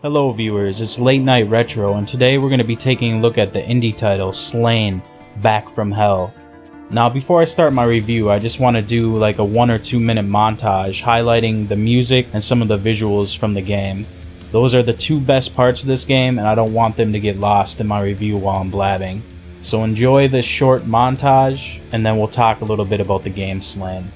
Hello viewers, it's Late Night Retro, and today we're going to be taking a look at the indie title, Slain, Back from Hell. Now before I start my review, I just want to do like a 1 or 2 minute montage highlighting the music and some of the visuals from the game. Those are the two best parts of this game, and I don't want them to get lost in my review while I'm blabbing. So enjoy this short montage, and then we'll talk a little bit about the game Slain.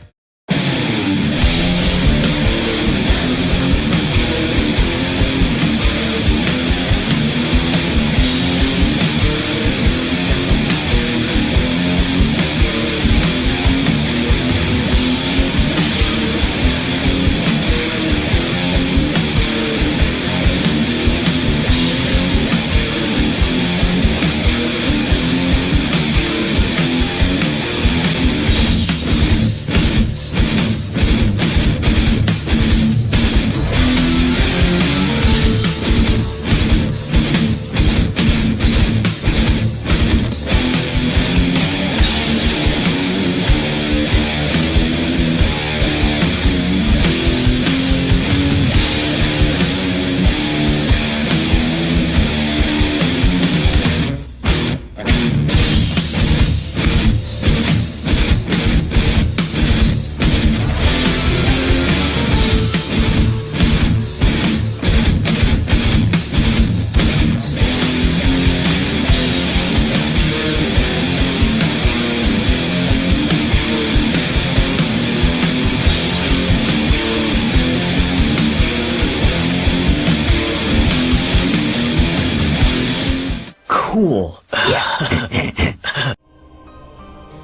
Cool.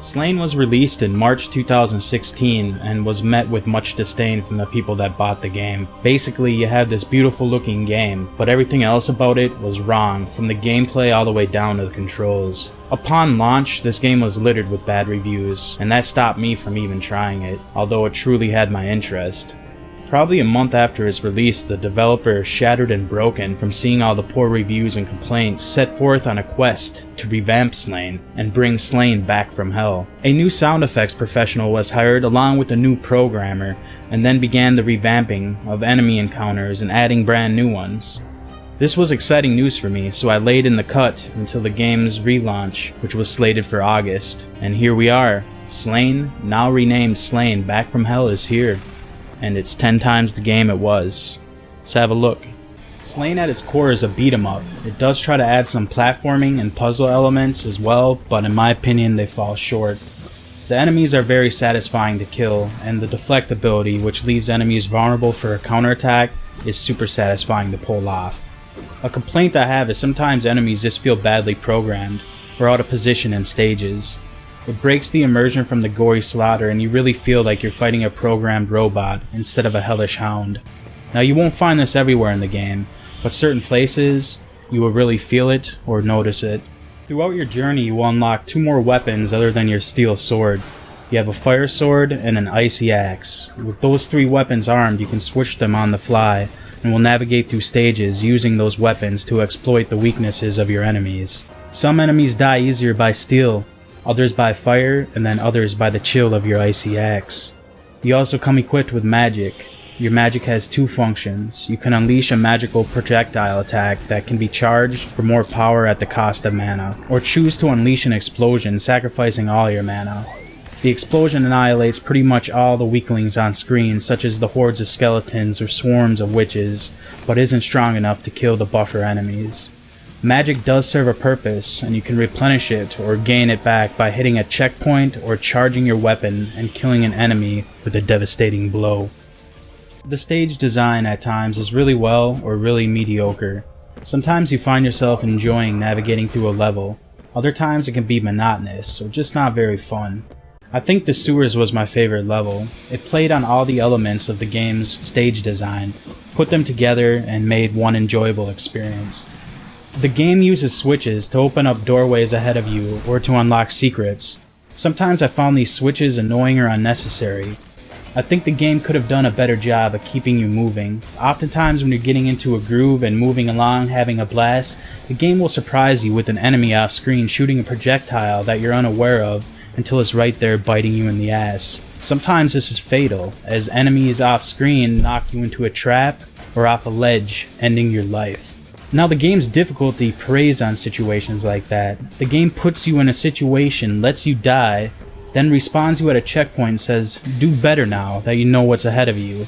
Slain was released in March 2016 and was met with much disdain from the people that bought the game. Basically, you had this beautiful looking game, but everything else about it was wrong, from the gameplay all the way down to the controls. Upon launch, this game was littered with bad reviews, and that stopped me from even trying it, although it truly had my interest. Probably a month after its release, the developer, shattered and broken from seeing all the poor reviews and complaints, set forth on a quest to revamp Slain and bring Slain back from hell. A new sound effects professional was hired along with a new programmer, and then began the revamping of enemy encounters and adding brand new ones. This was exciting news for me, so I laid in the cut until the game's relaunch, which was slated for August. And here we are. Slain, now renamed Slain Back from Hell, is here. And it's 10 times the game it was. Let's have a look. Slain at its core is a beat 'em up. It does try to add some platforming and puzzle elements as well, but in my opinion they fall short. The enemies are very satisfying to kill, and the deflect ability, which leaves enemies vulnerable for a counterattack, is super satisfying to pull off. A complaint I have is sometimes enemies just feel badly programmed, or out of position in stages. It breaks the immersion from the gory slaughter, and you really feel like you're fighting a programmed robot instead of a hellish hound. Now you won't find this everywhere in the game, but certain places you will really feel it or notice it. Throughout your journey you will unlock 2 more weapons other than your steel sword. You have a fire sword and an icy axe. With those 3 weapons armed, you can switch them on the fly and will navigate through stages using those weapons to exploit the weaknesses of your enemies. Some enemies die easier by steel, others by fire, and then others by the chill of your icy axe. You also come equipped with magic. Your magic has 2 functions. You can unleash a magical projectile attack that can be charged for more power at the cost of mana, or choose to unleash an explosion, sacrificing all your mana. The explosion annihilates pretty much all the weaklings on screen, such as the hordes of skeletons or swarms of witches, but isn't strong enough to kill the buffer enemies. Magic does serve a purpose, and you can replenish it or gain it back by hitting a checkpoint or charging your weapon and killing an enemy with a devastating blow. The stage design at times is really well or really mediocre. Sometimes you find yourself enjoying navigating through a level. Other times it can be monotonous or just not very fun. I think the sewers was my favorite level. It played on all the elements of the game's stage design, put them together, and made one enjoyable experience. The game uses switches to open up doorways ahead of you or to unlock secrets. Sometimes I found these switches annoying or unnecessary. I think the game could have done a better job of keeping you moving. Oftentimes when you're getting into a groove and moving along having a blast, the game will surprise you with an enemy off screen shooting a projectile that you're unaware of until it's right there biting you in the ass. Sometimes this is fatal, as enemies off screen knock you into a trap or off a ledge, ending your life. Now the game's difficulty preys on situations like that. The game puts you in a situation, lets you die, then respawns you at a checkpoint and says, do better now that you know what's ahead of you.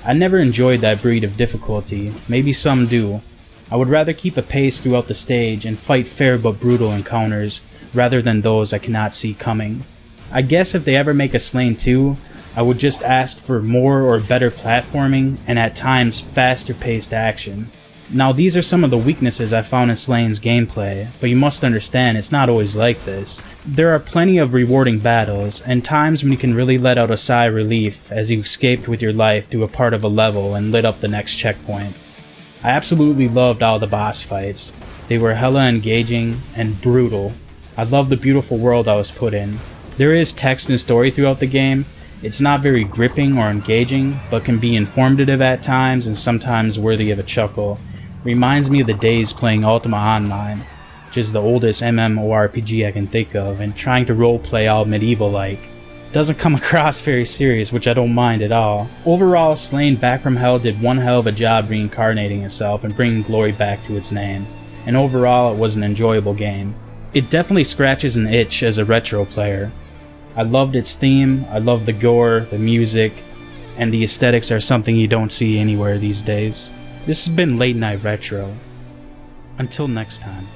I never enjoyed that breed of difficulty, maybe some do. I would rather keep a pace throughout the stage and fight fair but brutal encounters, rather than those I cannot see coming. I guess if they ever make a Slain 2, I would just ask for more or better platforming and at times faster paced action. Now these are some of the weaknesses I found in Slain's gameplay, but you must understand it's not always like this. There are plenty of rewarding battles, and times when you can really let out a sigh of relief as you escaped with your life through a part of a level and lit up the next checkpoint. I absolutely loved all the boss fights. They were hella engaging and brutal. I loved the beautiful world I was put in. There is text and story throughout the game. It's not very gripping or engaging, but can be informative at times and sometimes worthy of a chuckle. Reminds me of the days playing Ultima Online, which is the oldest MMORPG I can think of, and trying to roleplay all medieval-like. Doesn't come across very serious, which I don't mind at all. Overall, Slain Back from Hell did one hell of a job reincarnating itself and bringing glory back to its name, and overall it was an enjoyable game. It definitely scratches an itch as a retro player. I loved its theme, I loved the gore, the music, and the aesthetics are something you don't see anywhere these days. This has been Late Night Retro. Until next time.